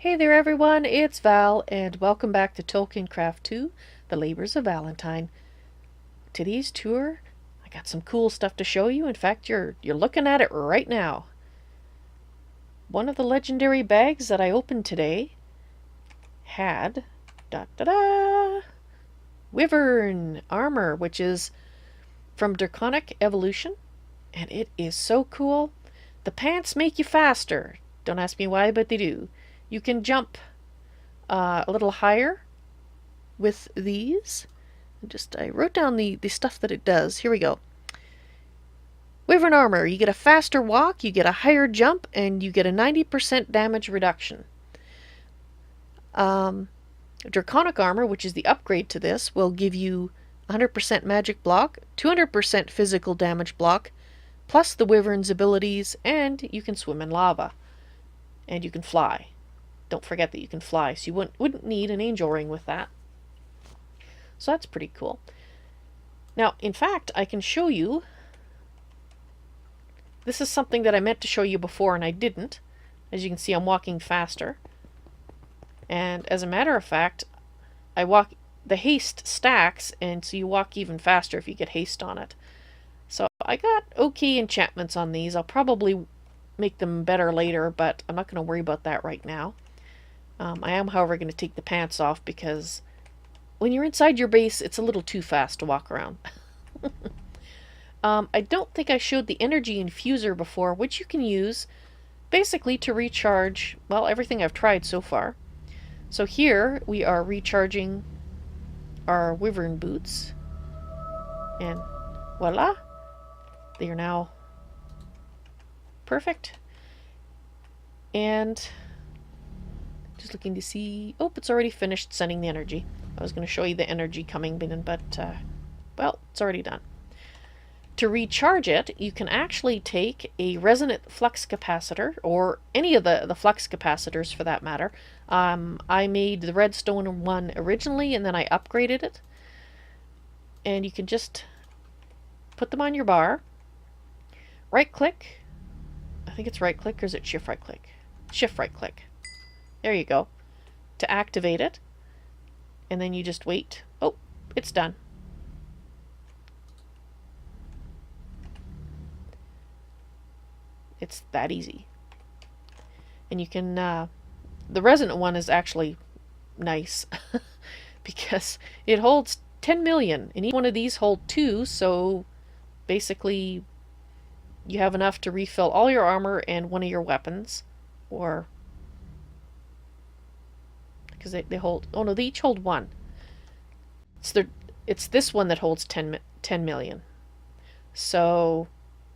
Hey there everyone, it's Val, and welcome back to Tolkiencraft II, The Labors of Valentine. Today's tour, I got some cool stuff to show you. In fact, you're looking at it right now. One of the legendary bags that I opened today had Wyvern armor, which is from Draconic Evolution, and it is so cool. The pants make you faster. Don't ask me why, but they do. You can jump a little higher with these. I wrote down the stuff that it does. Here we go. Wyvern armor. You get a faster walk, you get a higher jump, and you get a 90% damage reduction. Draconic armor, which is the upgrade to this, will give you 100% magic block, 200% physical damage block, plus the Wyvern's abilities, and you can swim in lava. And you can fly. Don't forget that you can fly, so you wouldn't need an angel ring with that. So that's pretty cool. Now, in fact, I can show you. This is something that I meant to show you before and I didn't. As you can see, I'm walking faster. And as a matter of fact, the haste stacks, and so you walk even faster if you get haste on it. So I got okay enchantments on these. I'll probably make them better later, but I'm not going to worry about that right now. I am, however, going to take the pants off because when you're inside your base, it's a little too fast to walk around. I don't think I showed the energy infuser before, which you can use basically to recharge, well, everything I've tried so far. So here we are recharging our Wyvern boots, and voila, they are now perfect. And just looking to see, oh, it's already finished sending the energy. I was going to show you the energy coming in, but well, it's already done. To recharge it, you can actually take a resonant flux capacitor, or any of the flux capacitors for that matter. I made the redstone one originally, and then I upgraded it. And you can just put them on your bar, right click, I think it's right click, or is it shift right click? Shift right click. There you go. To activate it. And then you just wait. Oh, it's done. It's that easy. And you can, the resonant one is actually nice because it holds 10 million. And each one of these hold 2, so basically you have enough to refill all your armor and one of your weapons. Or because they hold, oh no, they each hold 1. It's this one that holds 10 million. So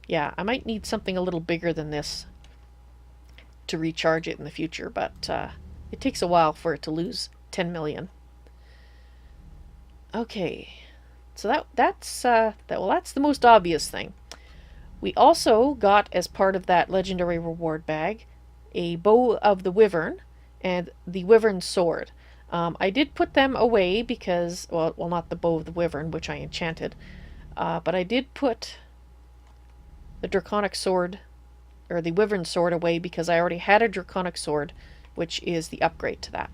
yeah, I might need something a little bigger than this to recharge it in the future, but it takes a while for it to lose 10 million. Okay, so that's the most obvious thing. We also got, as part of that legendary reward bag, a bow of the Wyvern and the Wyvern sword. I did put them away because, well, not the bow of the Wyvern, which I enchanted, but I did put the Draconic sword, or the Wyvern sword, away because I already had a Draconic sword, which is the upgrade to that.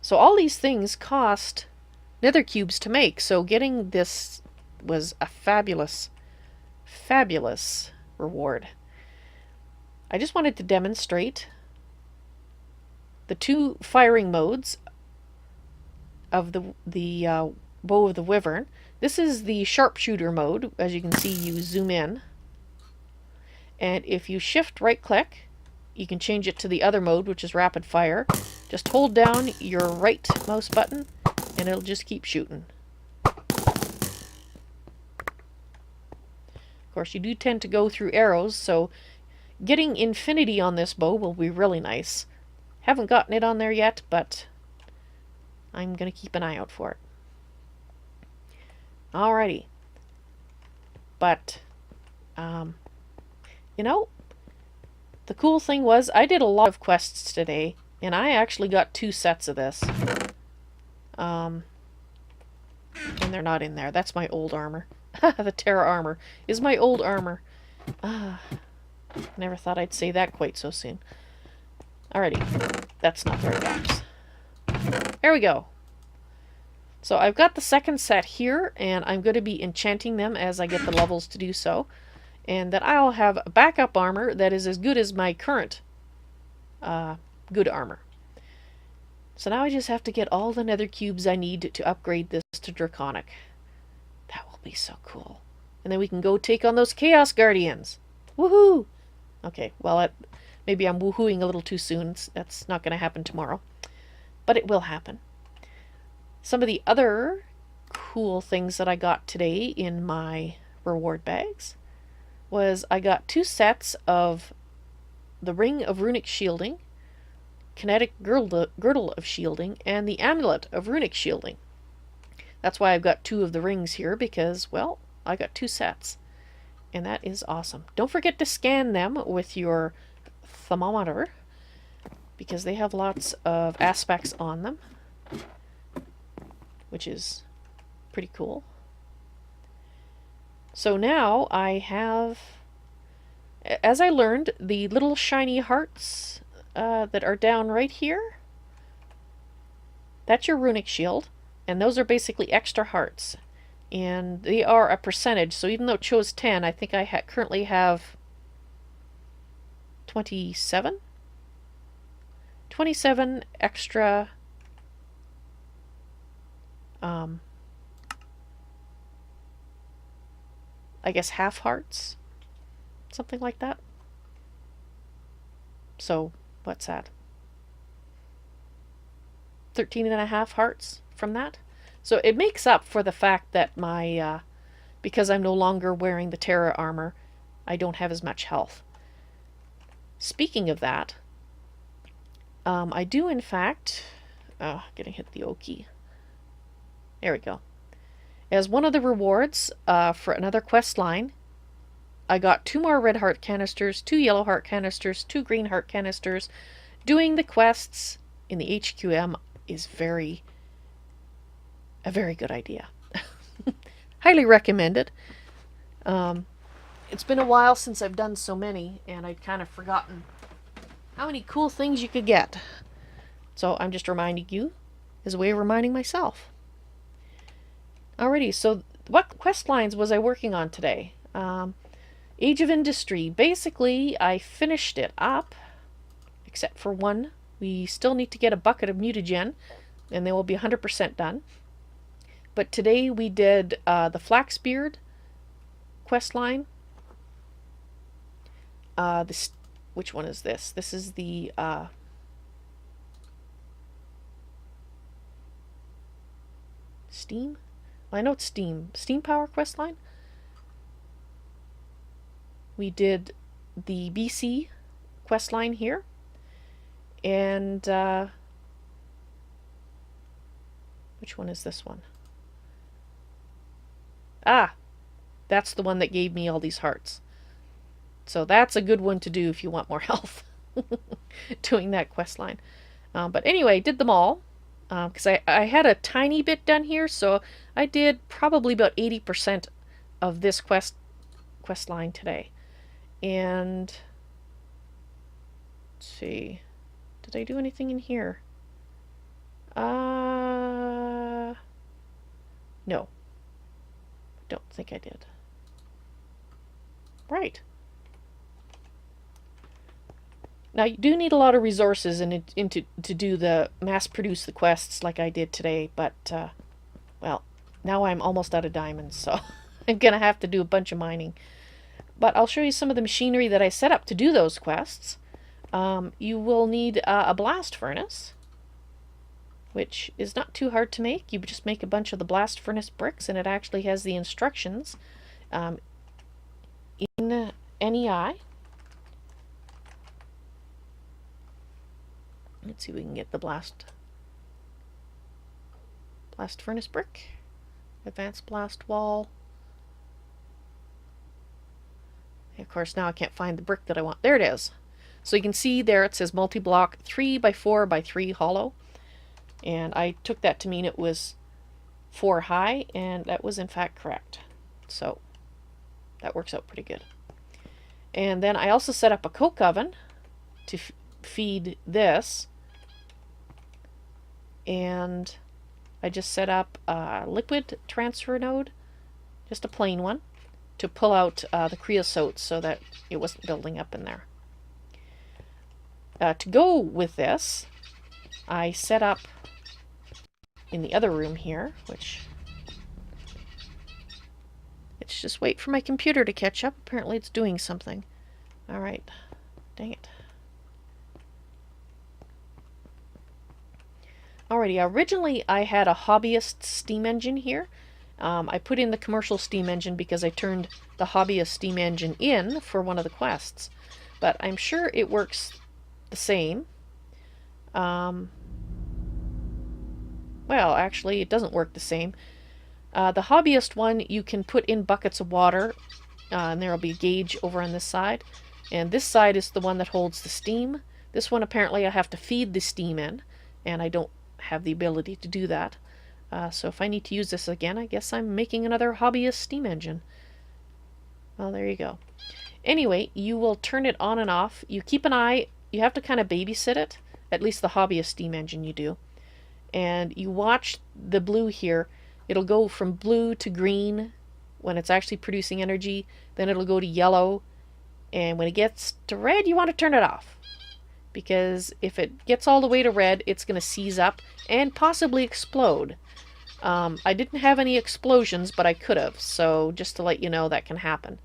So all these things cost nether cubes to make, so getting this was a fabulous, fabulous reward. I just wanted to demonstrate the 2 firing modes of the bow of the Wyvern. This is the sharpshooter mode. As you can see, you zoom in, and if you shift right click, you can change it to the other mode, which is rapid fire. Just hold down your right mouse button and it'll just keep shooting. Of course, you do tend to go through arrows, so getting infinity on this bow will be really nice. Haven't gotten it on there yet, but I'm going to keep an eye out for it. Alrighty. But, you know, the cool thing was I did a lot of quests today, and I actually got 2 sets of this. And they're not in there. That's my old armor. The Terra armor is my old armor. Never thought I'd say that quite so soon. Alrighty, that's not very nice. There we go. So I've got the second set here, and I'm going to be enchanting them as I get the levels to do so. And then I'll have backup armor that is as good as my current good armor. So now I just have to get all the nether cubes I need to upgrade this to Draconic. That will be so cool. And then we can go take on those Chaos Guardians. Woohoo! Okay, well, maybe I'm woohooing a little too soon. That's not going to happen tomorrow. But it will happen. Some of the other cool things that I got today in my reward bags was I got 2 sets of the Ring of Runic Shielding, Kinetic Girdle of Shielding, and the Amulet of Runic Shielding. That's why I've got 2 of the rings here, because, well, I got 2 sets. And that is awesome. Don't forget to scan them with your thermometer, because they have lots of aspects on them, which is pretty cool. So now I have, as I learned, the little shiny hearts that are down right here, that's your runic shield, and those are basically extra hearts. And they are a percentage, so even though it shows 10, I think I currently have 27? 27 extra I guess half hearts, something like that. So what's that? 13.5 hearts from that. So it makes up for the fact that my because I'm no longer wearing the Terra armor, I don't have as much health. Speaking of that, I do in fact getting hit the O key. There we go. As one of the rewards for another quest line, I got 2 more red heart canisters, 2 yellow heart canisters, 2 green heart canisters. Doing the quests in the HQM is a very good idea. Highly recommended. It's been a while since I've done so many, and I'd kind of forgotten how many cool things you could get. So I'm just reminding you as a way of reminding myself. Alrighty, so what quest lines was I working on today? Age of Industry. Basically, I finished it up, except for one. We still need to get a bucket of mutagen, and they will be 100% done. But today we did the Flaxbeard quest line. Which one is this? This is the Steam? I know it's Steam Power quest line. We did the BC quest line here, and which one is this one? Ah, that's the one that gave me all these hearts. So that's a good one to do if you want more health. Doing that quest line. But anyway, did them all. Because I had a tiny bit done here, so I did probably about 80% of this quest line today. And let's see, did I do anything in here? No, I don't think I did. Right. Now, you do need a lot of resources to do the mass-produce the quests like I did today, but, well, now I'm almost out of diamonds, so I'm going to have to do a bunch of mining. But I'll show you some of the machinery that I set up to do those quests. You will need a blast furnace, which is not too hard to make. You just make a bunch of the blast furnace bricks, and it actually has the instructions in NEI. Let's see if we can get the blast furnace brick. Advanced blast wall. And of course, now I can't find the brick that I want. There it is. So you can see there it says multi-block 3x4x3 hollow. And I took that to mean it was 4 high, and that was in fact correct. So that works out pretty good. And then I also set up a coke oven to feed this, and I just set up a liquid transfer node, just a plain one, to pull out the creosote so that it wasn't building up in there. To go with this, I set up in the other room here, which... let's just wait for my computer to catch up. Apparently it's doing something. Alright. Dang it. Alrighty, originally I had a hobbyist steam engine here. I put in the commercial steam engine because I turned the hobbyist steam engine in for one of the quests. But I'm sure it works the same. Well, actually, it doesn't work the same. The hobbyist one, you can put in buckets of water, and there will be a gauge over on this side. And this side is the one that holds the steam. This one, apparently, I have to feed the steam in, and I don't have the ability to do that. So if I need to use this again, I guess I'm making another hobbyist steam engine. Well, there you go. Anyway, you will turn it on and off. You keep an eye. You have to kind of babysit it. At least the hobbyist steam engine you do. And you watch the blue here. It'll go from blue to green when it's actually producing energy. Then it'll go to yellow. And when it gets to red, you want to turn it off. Because if it gets all the way to red, it's going to seize up and possibly explode. I didn't have any explosions, but I could have. So just to let you know, that can happen.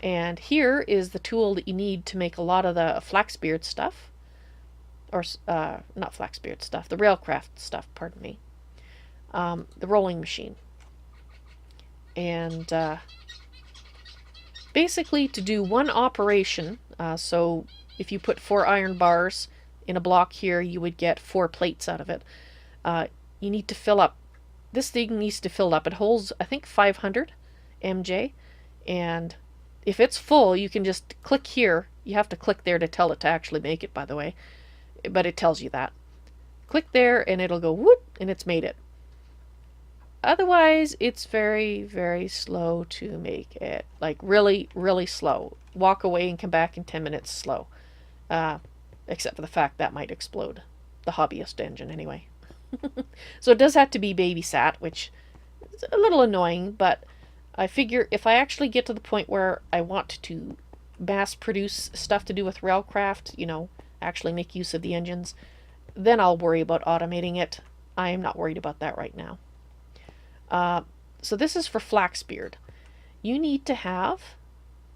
And here is the tool that you need to make a lot of the Flaxbeard stuff. Or, not Flaxbeard stuff, the Railcraft stuff, pardon me. The rolling machine. And basically to do one operation, so if you put 4 iron bars in a block here, you would get 4 plates out of it. You need to fill up, this thing needs to fill up. It holds, I think, 500 MJ, and if it's full, you can just click here. You have to click there to tell it to actually make it, by the way. But it tells you that. Click there and it'll go whoop, and it's made it. Otherwise, it's very, very slow to make it. Like really, really slow. Walk away and come back in 10 minutes slow. Except for the fact that might explode. The hobbyist engine, anyway. So it does have to be babysat, which is a little annoying, but I figure if I actually get to the point where I want to mass produce stuff to do with Railcraft, you know, actually make use of the engines, then I'll worry about automating it. I'm not worried about that right now. So this is for Flaxbeard. You need to have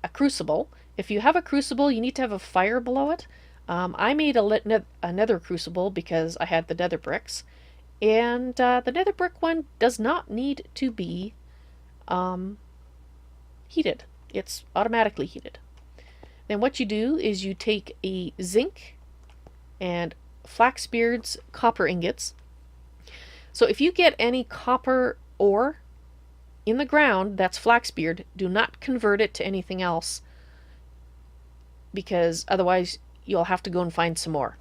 a crucible. If you have a crucible, you need to have a fire below it. I made a nether crucible because I had the nether bricks. And the nether brick one does not need to be heated. It's automatically heated. Then what you do is you take a zinc and Flaxbeard's copper ingots. So if you get any copper ore in the ground that's Flaxbeard, do not convert it to anything else, because otherwise you'll have to go and find some more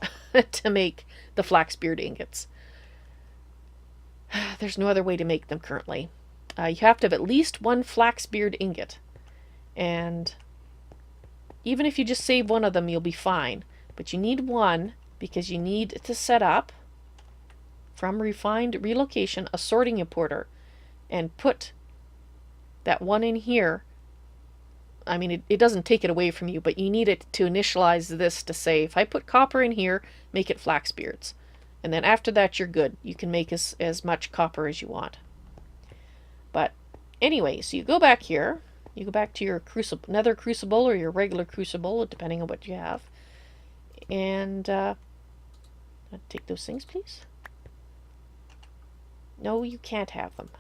to make the Flaxbeard ingots. There's no other way to make them currently. You have to have at least 1 Flaxbeard ingot, and even if you just save one of them, you'll be fine. But you need 1 because you need to set up from refined relocation a sorting importer and put that 1 in here. I mean, it doesn't take it away from you, but you need it to initialize this to say, if I put copper in here, make it Flaxbeards. And then after that, you're good. You can make as much copper as you want. But anyway, so you go back here. You go back to your crucible, nether crucible or your regular crucible, depending on what you have. And take those things, please. No, you can't have them.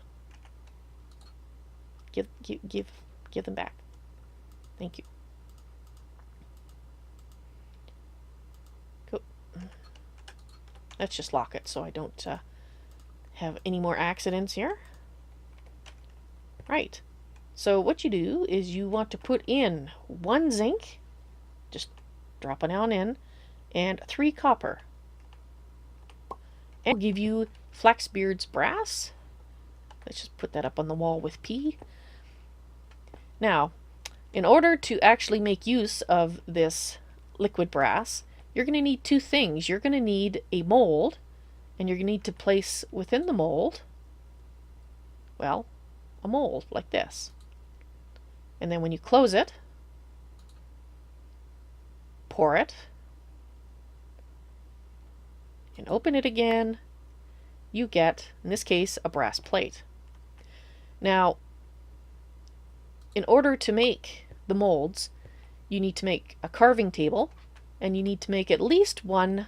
Give them back. Thank you. Go. Let's just lock it so I don't have any more accidents here. Right. So what you do is you want to put in 1 zinc, just drop it on in, and 3 copper. And it'll give you Flaxbeard's brass. Let's just put that up on the wall with P. Now, in order to actually make use of this liquid brass, you're going to need two things. You're going to need a mold, and you're going to need to place within the mold, well, a mold like this. And then when you close it, pour it, and open it again, you get, in this case, a brass plate. Now, in order to make the molds, you need to make a carving table, and you need to make at least one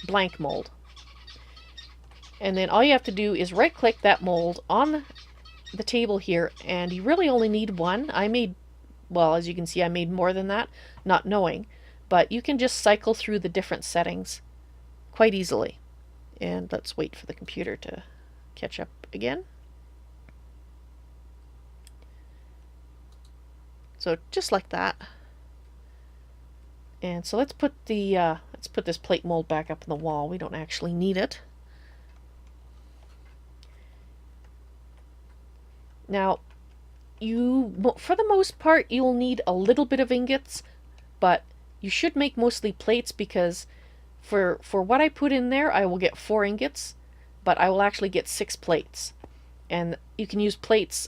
blank mold. And then all you have to do is right-click that mold on the table here, and you really only need one. I made, well, as you can see, I made more than that, not knowing. But you can just cycle through the different settings quite easily. And let's wait for the computer to catch up again. So just like that. And so let's put this plate mold back up on the wall. We don't actually need it. Now, for the most part, you'll need a little bit of ingots, but you should make mostly plates, because for what I put in there, I will get 4 ingots, but I will actually get 6 plates. And you can use plates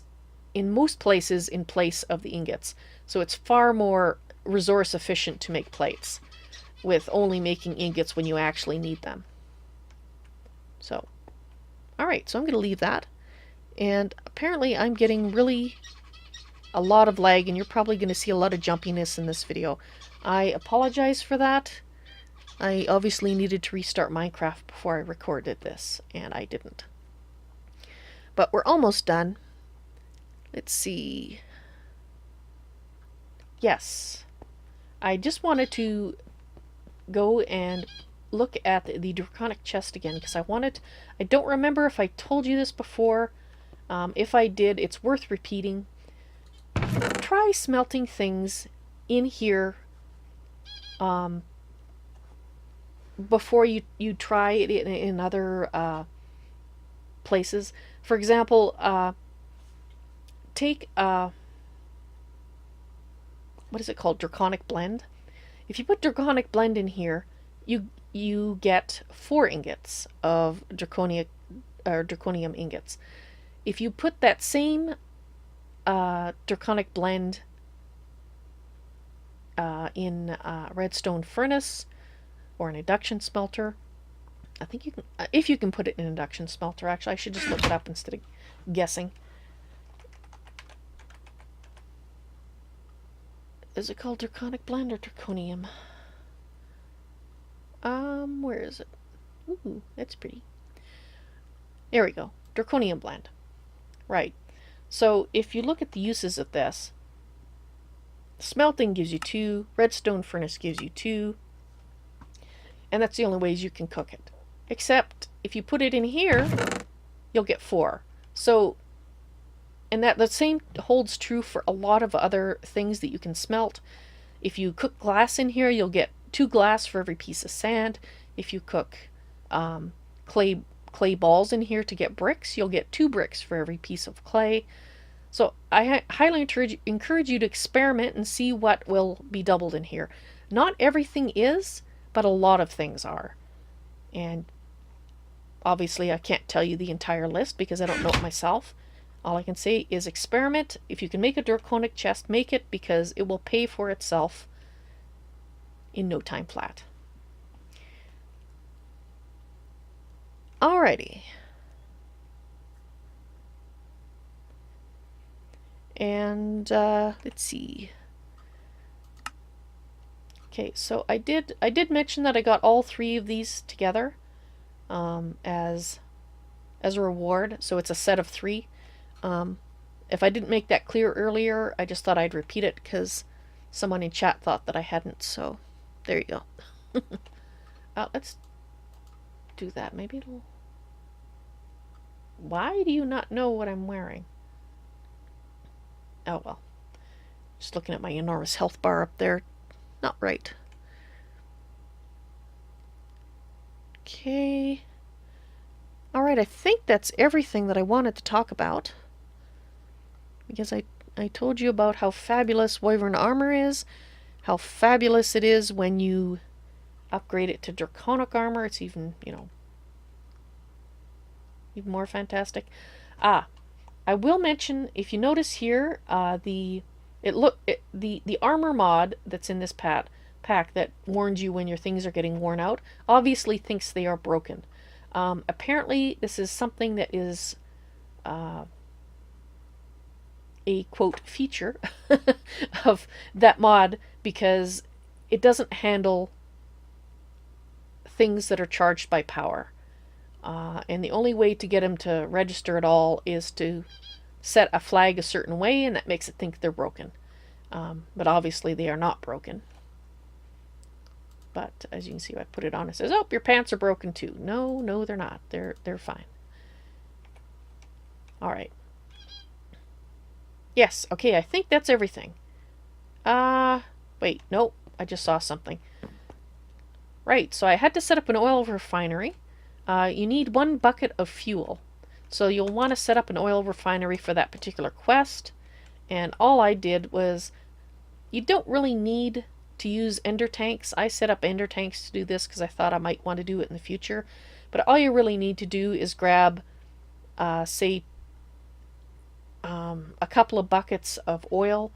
in most places in place of the ingots. So it's far more resource efficient to make plates with only making ingots when you actually need them. So, alright, so I'm going to leave that. And apparently I'm getting really a lot of lag, and you're probably going to see a lot of jumpiness in this video. I apologize for that. I obviously needed to restart Minecraft before I recorded this, and I didn't. But we're almost done. Let's see. Yes. I just wanted to go and look at the Draconic chest again, because I don't remember if I told you this before. If I did, it's worth repeating. Try smelting things in here before you try it in other places. For example, take what is it called? Draconic Blend. If you put Draconic Blend in here, you get 4 ingots of draconium ingots. If you put that same Draconic Blend in a redstone furnace or an induction smelter, I think you can, if you can put it in an induction smelter. Actually, I should just look it up instead of guessing. Is it called Draconic Blend or Draconium? Where is it? Ooh, that's pretty. There we go. Draconium Blend. Right. So if you look at the uses of this, smelting gives you 2, redstone furnace gives you 2, and that's the only ways you can cook it. Except if you put it in here, you'll get 4. So, and the same holds true for a lot of other things that you can smelt. If you cook glass in here, you'll get 2 glass for every piece of sand. If you cook clay balls in here to get bricks, you'll get 2 bricks for every piece of clay. So I highly encourage you to experiment and see what will be doubled in here. Not everything is, but a lot of things are. And obviously I can't tell you the entire list because I don't know it myself. All I can say is experiment. If you can make a Draconic chest, make it, because it will pay for itself in no time flat. Alrighty. And let's see. Okay, so I did mention that I got all 3 of these together as a reward. So it's a set of 3. If I didn't make that clear earlier, I just thought I'd repeat it because someone in chat thought that I hadn't. So there you go. Let's do that. Maybe it'll... Why do you not know what I'm wearing? Oh well. Just looking at my enormous health bar up there. Not right. Okay. Alright, I think that's everything that I wanted to talk about. Because I told you about how fabulous Wyvern armor is. How fabulous it is when you upgrade it to Draconic armor. It's even, you know, even more fantastic. I will mention, if you notice here, the armor mod that's in this pack that warns you when your things are getting worn out obviously thinks they are broken. Apparently, this is something that is a quote feature of that mod because it doesn't handle things that are charged by power. And the only way to get them to register at all is to set a flag a certain way, and that makes it think they're broken. But obviously they are not broken. But as you can see, I put it on, it says, oh, your pants are broken too. No, no, they're not. They're fine. Alright. Yes, okay, I think that's everything. Wait, nope, I just saw something. Right, so I had to set up an oil refinery. You need 1 bucket of fuel. So you'll want to set up an oil refinery for that particular quest. And all I did was, you don't really need to use ender tanks. I set up ender tanks to do this because I thought I might want to do it in the future. But all you really need to do is grab, say, a couple of buckets of oil.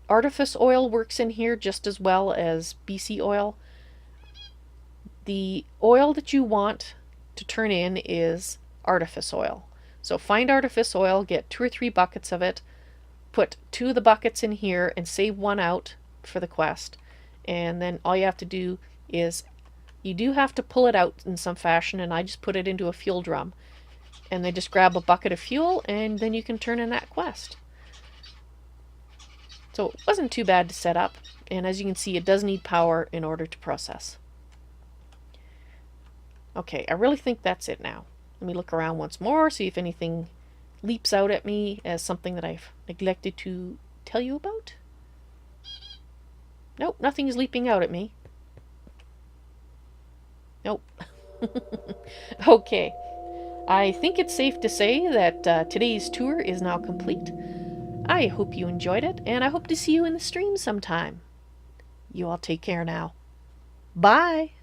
Artifice oil works in here just as well as BC oil. The oil that you want to turn in is artifice oil. So find artifice oil, get 2 or 3 buckets of it, put 2 of the buckets in here and save 1 out for the quest. And then all you have to do is, you do have to pull it out in some fashion, and I just put it into a fuel drum. And then just grab a bucket of fuel, and then you can turn in that quest. So it wasn't too bad to set up, and as you can see, it does need power in order to process. Okay, I really think that's it now. Let me look around once more, see if anything leaps out at me as something that I've neglected to tell you about. Nope, nothing is leaping out at me. Nope. Okay. I think it's safe to say that today's tour is now complete. I hope you enjoyed it, and I hope to see you in the stream sometime. You all take care now. Bye!